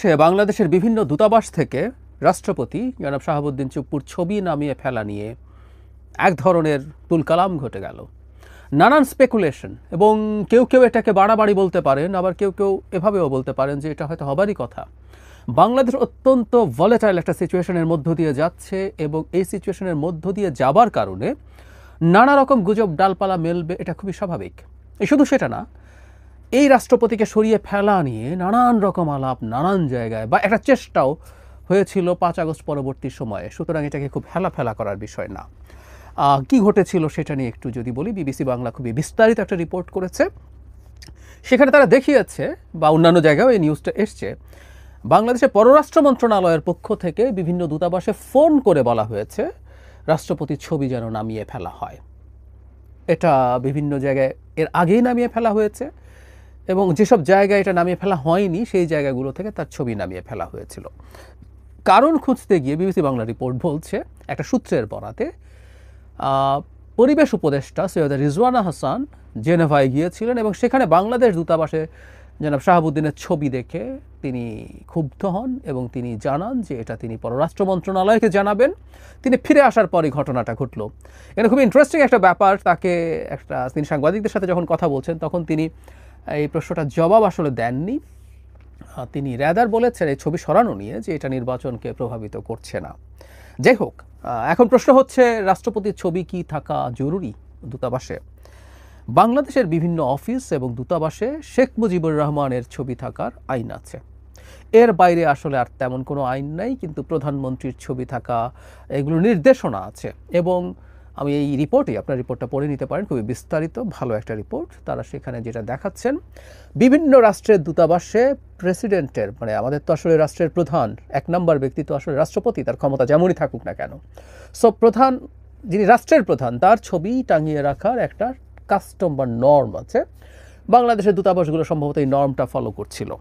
আগস্টে বাংলাদেশের বিভিন্ন দূতাবাস থেকে রাষ্ট্রপতি জনাব শাহাবুদ্দিন চুপ্পুর ছবি নামিয়ে ফেলা নিয়ে এক ধরনের তুলকালাম ঘটে গেল। নানান স্পেকুলেশন, এবং কেউ কেউ এটাকে বাড়াবাড়ি বলতে পারেন, আবার কেউ কেউ এভাবেও বলতে পারেন যে এটা হয়তো হবারই কথা। বাংলাদেশ অত্যন্ত ভলেটাইল একটা সিচুয়েশনের মধ্য দিয়ে যাচ্ছে, এবং এই সিচুয়েশনের মধ্য দিয়ে যাবার কারণে নানা রকম গুজব ডালপালা মেলবে, এটা খুবই স্বাভাবিক। শুধু সেটা না, এই রাষ্ট্রপতিকে সরিয়ে ফেলা নিয়ে নানান রকম আলাপ নানান জায়গায়, বা একটা চেষ্টাও হয়েছিল 5 আগস্ট পরবর্তী সময়ে। সুতরাং এটাকে খুব হেলাফেলা করার বিষয় না। কি ঘটেছিল সেটা নিয়ে একটু যদি বলি, বিবিসি বাংলা খুবই বিস্তারিত একটা রিপোর্ট করেছে। সেখানে তারা দেখিয়েছে, বা অন্যান্য জায়গায়ও এই নিউজটা এসছে, বাংলাদেশের পররাষ্ট্র মন্ত্রণালয়ের পক্ষ থেকে বিভিন্ন দূতাবাসে ফোন করে বলা হয়েছে রাষ্ট্রপতির ছবি যেন নামিয়ে ফেলা হয়। এটা বিভিন্ন জায়গায় এর আগেই নামিয়ে ফেলা হয়েছে, এবং যেসব জায়গায় এটা নামিয়ে ফেলা হয়নি সেই জায়গাগুলো থেকে তার ছবি নামিয়ে ফেলা হয়েছিল। কারণ খুঁজতে গিয়ে বিবিসি বাংলা রিপোর্ট বলছে, একটা সূত্রের বরাতে পরিবেশ উপদেষ্টা সৈয়দা রিজওয়ানা হাসান জেনেভায় গিয়েছিলেন, এবং সেখানে বাংলাদেশ দূতাবাসে জনাব শাহাবুদ্দিনের ছবি দেখে তিনি ক্ষুব্ধ হন, এবং তিনি জানান যে এটা তিনি পররাষ্ট্র মন্ত্রণালয়কে জানাবেন। তিনি ফিরে আসার পরই ঘটনাটা ঘটল। এটা খুব ইন্টারেস্টিং একটা ব্যাপার। তিনি সাংবাদিকদের সাথে যখন কথা বলছেন তখন তিনি এই প্রশ্নটার জবাব আসলে দেননি। তিনি র্যাদার বলেছেন এই ছবি সরানো নিয়ে যে এটা নির্বাচনকে প্রভাবিত করছে না। যাই হোক, এখন প্রশ্ন হচ্ছে রাষ্ট্রপতির ছবি কি থাকা জরুরি দূতাবাসে? বাংলাদেশের বিভিন্ন অফিস এবং দূতাবাসে শেখ মুজিবুর রহমানের ছবি থাকার আইন আছে। এর বাইরে আসলে আর তেমন কোনো আইন নাই, কিন্তু প্রধানমন্ত্রীর ছবি থাকা এগুলো নির্দেশনা আছে। এবং আমি এই আপনার রিপোর্টটা পড়ে নিতে পারেন, খুবই বিস্তারিত ভালো একটা রিপোর্ট। তারা সেখানে যেটা দেখাচ্ছেন, বিভিন্ন রাষ্ট্রের দূতাবাসে প্রেসিডেন্টের, মানে আমাদের তো আসলে রাষ্ট্রের প্রধান 1 নম্বর ব্যক্তি তো আসলে রাষ্ট্রপতি, তার ক্ষমতা যেমনই থাকুক না কেন, প্রধান যিনি রাষ্ট্রের প্রধান তার ছবি টাঙিয়ে রাখার একটা কাস্টম বা নর্ম আছে। বাংলাদেশের দূতাবাসগুলো সম্ভবত এই নর্মটা ফলো করছিল।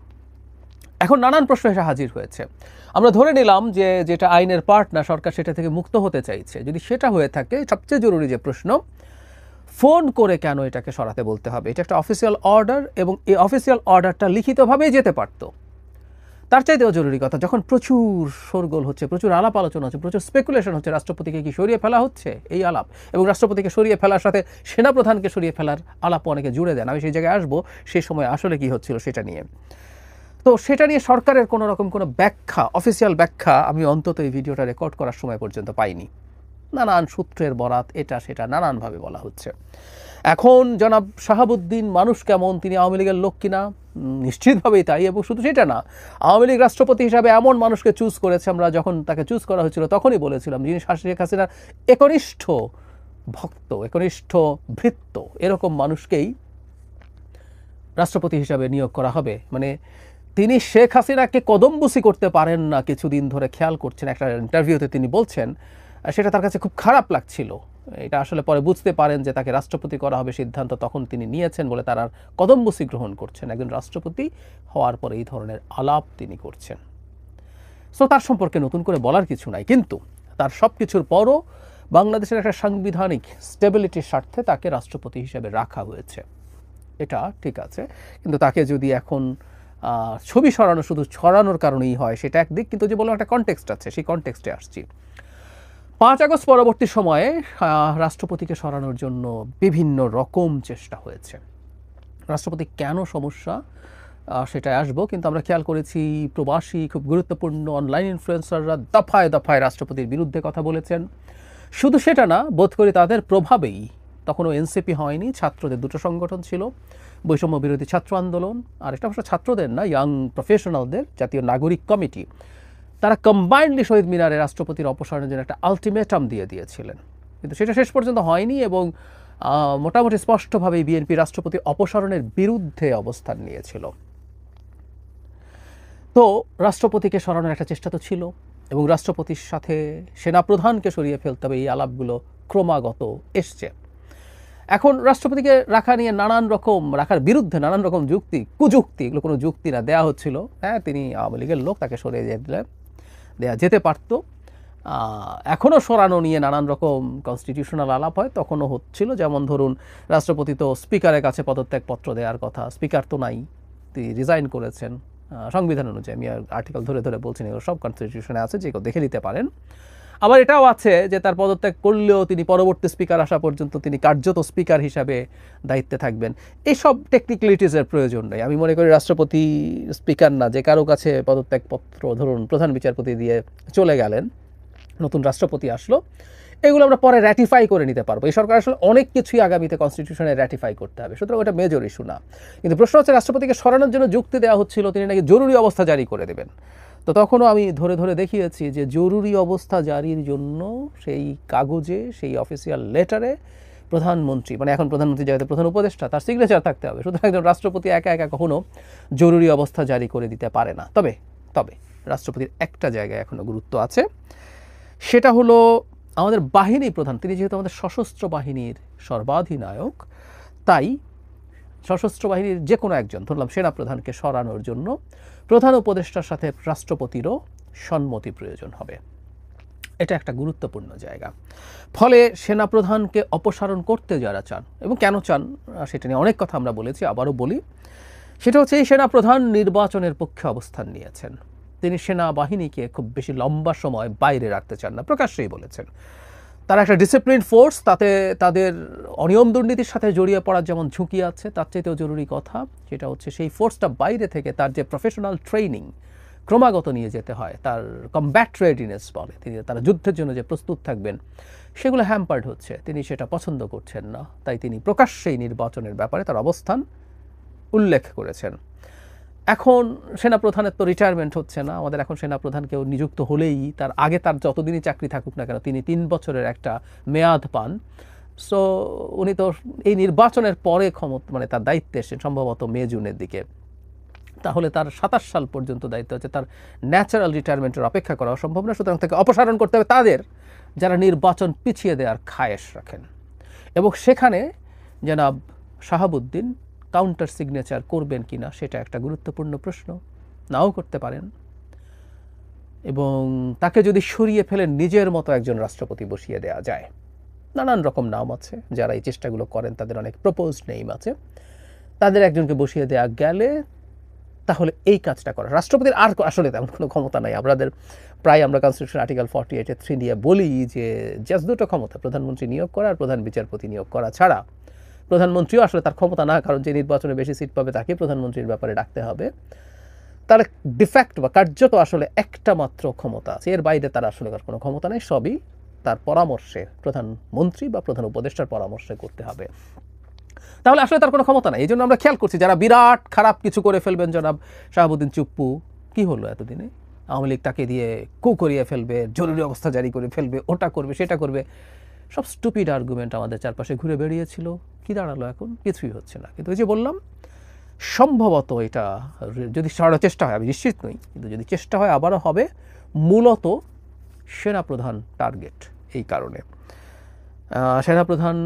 এখন নানান প্রশ্ন এসে হাজির হয়েছে। আমরা ধরে নিলাম যে যেটা আইনের পার্ট না, সরকার সেটা থেকে মুক্ত হতে চাইছে। যদি সেটা হয়ে থাকে, সবচেয়ে জরুরি যে প্রশ্ন, ফোন করে কেন এটাকে সরাতে বলতে হবে? এটা একটা অফিসিয়াল অর্ডার, এবং এই অফিসিয়াল অর্ডারটা লিখিতভাবেই যেতে পারত। তার চাইতেও জরুরি কথা, যখন প্রচুর শোরগোল হচ্ছে, প্রচুর আলাপ আলোচনা হচ্ছে, প্রচুর স্পেকুলেশন হচ্ছে রাষ্ট্রপতিকে কি সরিয়ে ফেলা হচ্ছে, এই আলাপ, এবং রাষ্ট্রপতিকে সরিয়ে ফেলার সাথে সেনাপ্রধানকে সরিয়ে ফেলার আলাপও অনেকে জুড়ে দেন। আমি সেই জায়গায় আসবো, সেই সময় আসলে কি হচ্ছিল সেটা নিয়ে। তো সেটা নিয়ে সরকারের কোনো রকম কোনো ব্যাখ্যা, অফিসিয়াল ব্যাখ্যা আমি অন্তত এই ভিডিওটা রেকর্ড করার সময় পর্যন্ত পাইনি। নানান সূত্রের বরাত, এটা সেটা নানানভাবে বলা হচ্ছে। এখন জনাব শাহাবুদ্দিন মানুষ কেমন, তিনি আওয়ামী লীগের লোক কিনা? নিশ্চিতভাবেই তাই। এবং শুধু সেটা না, আওয়ামী লীগ রাষ্ট্রপতি হিসাবে এমন মানুষকে চুজ করেছে, আমরা যখন তাকে চুজ করা হয়েছিল তখনই বলেছিলাম, যিনি শেখ হাসিনার একনিষ্ঠ ভক্ত, একনিষ্ঠ ভৃত্য, এরকম মানুষকেই রাষ্ট্রপতি হিসাবে নিয়োগ করা হবে। মানে তিনি শেখ হাসিনাকে কদমবুসি করতে পারেন না, কিছুদিন ধরে খেয়াল করছেন। একটা ইন্টারভিউতে তিনি বলছেন, সেটা তার কাছে খুব খারাপ লাগছিল। এটা আসলে পরে বুঝতে পারেন যে তাকে রাষ্ট্রপতি করা হবে সিদ্ধান্ত তখন তিনি নিয়েছেন বলে তার আর কদমবুসি গ্রহণ করছেন। একজন রাষ্ট্রপতি হওয়ার পরে এই ধরনের আলাপ তিনি করছেন। তার সম্পর্কে নতুন করে বলার কিছু নাই, কিন্তু তার সব কিছুর পরও বাংলাদেশের একটা সাংবিধানিক স্টেবিলিটির স্বার্থে তাকে রাষ্ট্রপতি হিসেবে রাখা হয়েছে। এটা ঠিক আছে, কিন্তু তাকে যদি এখন ছবি সরানো শুধু ছড়ানোর কারণেই হয় সেটা একদিক, কিন্তু যে বললাম একটা কনটেক্সট আছে, সেই কনটেক্সটে আসছি। 5 আগস্ট পরবর্তী সময়ে রাষ্ট্রপতিকে সরানোর জন্য বিভিন্ন রকম চেষ্টা হয়েছে। রাষ্ট্রপতি কেন সমস্যা সেটাই আসবো, কিন্তু আমরা খেয়াল করেছি প্রবাসী খুব গুরুত্বপূর্ণ অনলাইন ইনফ্লুয়েন্সাররা দফায় দফায় রাষ্ট্রপতির বিরুদ্ধে কথা বলেছেন। শুধু সেটা না, বোধ করি তাদের প্রভাবেই, তখনও এনসিপি হয়নি, ছাত্রদের দুটো সংগঠন ছিল, বৈষম্য বিরোধী ছাত্র আন্দোলন, আর এটা অবশ্য ছাত্রদের না, ইয়াং প্রফেশনালদের জাতীয় নাগরিক কমিটি, তারা কম্বাইন্ডলি শহীদ মিনারে রাষ্ট্রপতির অপসারণের জন্য একটা আলটিমেটাম দিয়েছিলেন। কিন্তু সেটা শেষ পর্যন্ত হয়নি, এবং মোটামুটি স্পষ্টভাবেই বিএনপি রাষ্ট্রপতি অপসারণের বিরুদ্ধে অবস্থান নিয়েছিল। তো রাষ্ট্রপতিকে সরানোর একটা চেষ্টা তো ছিল, এবং রাষ্ট্রপতির সাথে সেনাপ্রধানকে সরিয়ে ফেলতে হবে, এই আলাপগুলো ক্রমাগত এসছে। এখন রাষ্ট্রপতিকে রাখার বিরুদ্ধে নানান রকম যুক্তি, কুযুক্তি, এগুলো কোনো যুক্তি না, দেয়া হচ্ছিল। হ্যাঁ, তিনি আওয়ামী লীগের লোক, তাকে সরিয়ে দেয়া যেতে পারত। এখনও সরানো নিয়ে নানান রকম কনস্টিটিউশনাল আলাপ হয়, তখনও হচ্ছিল। যেমন ধরুন, রাষ্ট্রপতি তো স্পিকারের কাছে পদত্যাগপত্র দেওয়ার কথা, স্পিকার তো নাই, তিনি রিজাইন করেছেন। সংবিধান অনুযায়ী। আমি আর্টিকেল ধরে ধরে বলছি না, সব কনস্টিটিউশনে আছে, যে কেউ দেখে নিতে পারেন। আবার এটাও আছে যে তার পদত্যাগ করলেও তিনি পরবর্তী স্পিকার আসা পর্যন্ত তিনি কার্যত স্পিকার হিসাবে দায়িত্বে থাকবেন। এইসব টেকনিক্যালিটিসের প্রয়োজন নেই। আমি মনে করি রাষ্ট্রপতি স্পিকার না, যে কারো কাছে পদত্যাগপত্র ধরুন প্রধান বিচারপতি দিয়ে চলে গেলেন, নতুন রাষ্ট্রপতি আসলো, এগুলো আমরা পরে র্যাটিফাই করে নিতে পারবো। এই সরকার আসলে অনেক কিছুই আগামীতে কনস্টিটিউশনে র্যাটিফাই করতে হবে, সুতরাং ওটা মেজর ইস্যু না। কিন্তু প্রশ্ন হচ্ছে, রাষ্ট্রপতিকে সরানোর জন্য যুক্তি দেওয়া হচ্ছিল তিনি নাকি জরুরি অবস্থা জারি করে দেবেন। তো তখনও আমি ধরে ধরে দেখিয়েছি যে জরুরি অবস্থা জারির জন্য সেই কাগজে, সেই অফিসিয়াল লেটারে প্রধানমন্ত্রী, মানে এখন প্রধানমন্ত্রী যাতে প্রধান উপদেষ্টা, তার সিগনেচার থাকতে হবে। সুতরাং একজন রাষ্ট্রপতি একা একা কখনো জরুরি অবস্থা জারি করে দিতে পারে না। তবে রাষ্ট্রপতির একটা জায়গায় এখনো গুরুত্ব আছে, সেটা হলো আমাদের বাহিনী প্রধান। তিনি যেহেতু আমাদের সশস্ত্র বাহিনীর সর্বাধিনায়ক, তাই সশস্ত্র বাহিনীর যে কোনো একজন, ধরলাম সেনাপ্রধানকে সরানোর জন্য প্রধান উপদেষ্টার সাথে রাষ্ট্রপতিরও সম্মতি প্রয়োজন হবে। এটা একটা গুরুত্বপূর্ণ জায়গা। ফলে সেনাপ্রধানকে অপসারণ করতে যারা চান, এবং কেন চান সেটা নিয়ে অনেক কথা আমরা বলেছি, আবারও বলি, সেটা হচ্ছে এই সেনাপ্রধান নির্বাচনের পক্ষে অবস্থান নিয়েছেন। তিনি সেনাবাহিনীকে খুব বেশি লম্বা সময় বাইরে রাখতে চান না, প্রকাশ্যেই বলেছেন। তারা একটা ডিসিপ্লিন ফোর্স, তাতে তাদের অনিয়ম দুর্নীতির সাথে জড়িয়ে পড়ার যেমন ঝুঁকি আছে, তার চাইতেও জরুরি কথা সেটা হচ্ছে সেই ফোর্সটা বাইরে থেকে তার যে প্রফেশনাল ট্রেনিং ক্রমাগত নিয়ে যেতে হয়, তার কমব্যাট রেডিনেস বলে, তারা যুদ্ধের জন্য যে প্রস্তুত থাকবেন, সেগুলো হ্যাম্পার্ড হচ্ছে। তিনি সেটা পছন্দ করছেন না, তাই তিনি প্রকাশ্যেই নির্বাচনের ব্যাপারে তার অবস্থান উল্লেখ করেছেন। এখন সেনাপ্রধানের তো রিটায়ারমেন্ট হচ্ছে না, আমাদের এখন সেনাপ্রধান কেউ নিযুক্ত হলেই তার আগে তার যতদিনই চাকরি থাকুক না কেন তিনি 3 বছরের একটা মেয়াদ পান। সো উনি তো এই নির্বাচনের পরে মানে তার দায়িত্বে এসেছেন সম্ভবত মে-জুনের দিকে, তাহলে তার 27 সাল পর্যন্ত দায়িত্ব আছে। তার ন্যাচারাল রিটায়ারমেন্টের অপেক্ষা করা অসম্ভব না, সুতরাং তাকে অপসারণ করতে হবে তাদের যারা নির্বাচন পিছিয়ে দেওয়ার খায়েশ রাখেন। এবং সেখানে জনাব শাহাবুদ্দিন কাউন্টার সিগনেচার করবেন কিনা সেটা একটা গুরুত্বপূর্ণ প্রশ্ন, নাও করতে পারেন। এবং তাকে যদি সরিয়ে ফেলেন নিজের মতো একজন রাষ্ট্রপতি বসিয়ে দেওয়া যায়, নানান রকম নাম আছে, যারা এই চেষ্টাগুলো করেন তাদের অনেক প্রপোজড নেম আছে, তাদের একজনকে বসিয়ে দেওয়া গেলে তাহলে এই কাজটা করা রাষ্ট্রপতির আর আসলে তেমন কোনো ক্ষমতা নাই। আমরা কনস্টিটিউশন আর্টিকেল 48(3) দিয়ে বলি যে জাস্ট দুটো ক্ষমতা, প্রধানমন্ত্রী নিয়োগ করা আর প্রধান বিচারপতি নিয়োগ করা ছাড়া প্রধানমন্ত্রীও আসলে তার ক্ষমতা না, কারণ যে নির্বাচনে বেশি সিট পাবে তাকে প্রধানমন্ত্রীর ব্যাপারে ডাকতে হবে। তার ডিফ্যাক্ট বা কার্যত আসলে একটা মাত্র ক্ষমতা আছে, এর বাইরে তার আসলে কোনো ক্ষমতা নেই, সবই তার পরামর্শে, প্রধানমন্ত্রী বা প্রধান উপদেষ্টার পরামর্শে করতে হবে। তাহলে আসলে তার কোনো ক্ষমতা নাই। এই জন্য আমরা খেয়াল করছি যারা বিরাট খারাপ কিছু করে ফেলবেন, জনাব শাহাবুদ্দিন চুপ্পু, কি হলো এতদিনে, আওয়ামী লীগ তাকে দিয়ে করিয়ে ফেলবে, জরুরি অবস্থা জারি করে ফেলবে, ওটা করবে সেটা করবে, সব স্টুপিড আর্গুমেন্ট আমাদের চারপাশে ঘুরে বেরিয়েছিল। কি দাঁড়ালো এখন? কিছুই হচ্ছে না। কিন্তু ওই যে বললাম, সম্ভবত এটা যদি সারা চেষ্টা হয়, আমি নিশ্চিত নই, কিন্তু যদি চেষ্টা হয় আবারও হবে মূলত সেনাপ্রধান টার্গেট। এই কারণে সেনাপ্রধান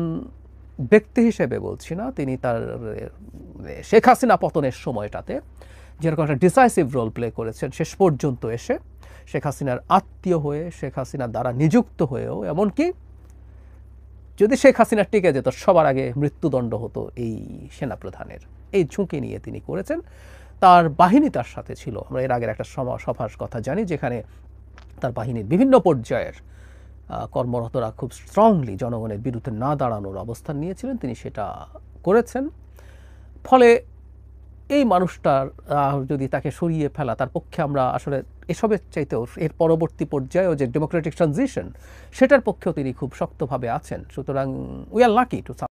ব্যক্তি হিসেবে বলছি না, তিনি তার শেখ হাসিনা পতনের সময়টাতে যেরকম একটা ডিসাইসিভ রোল প্লে করেছেন, শেষ পর্যন্ত এসে শেখ হাসিনার আত্মীয় হয়ে, শেখ হাসিনার দ্বারা নিযুক্ত হয়েও, এমনকি যদি শেখ হাসিনা টিকে যেত সবার আগে মৃত্যুদণ্ড হতো এই সেনাপ্রধানের, এই ঝুঁকি নিয়ে তিনি করেছেন। তার বাহিনী তার সাথে ছিল, আমরা এর আগের একটা সভার কথা জানি যেখানে তার বাহিনীর বিভিন্ন পর্যায়ের কর্মরতরা খুব স্ট্রংলি জনগণের বিরুদ্ধে না দাঁড়ানোর অবস্থান নিয়েছিলেন, তিনি সেটা করেছেন। ফলে এই মানুষটার যদি তাকে সরিয়ে ফেলা, তার পক্ষে আমরা আসলে এসবের চাইতেও এর পরবর্তী পর্যায়েও যে ডেমোক্রেটিক ট্রানজিশন, সেটার পক্ষেও তিনি খুব শক্তভাবে আছেন। সুতরাং we are lucky to some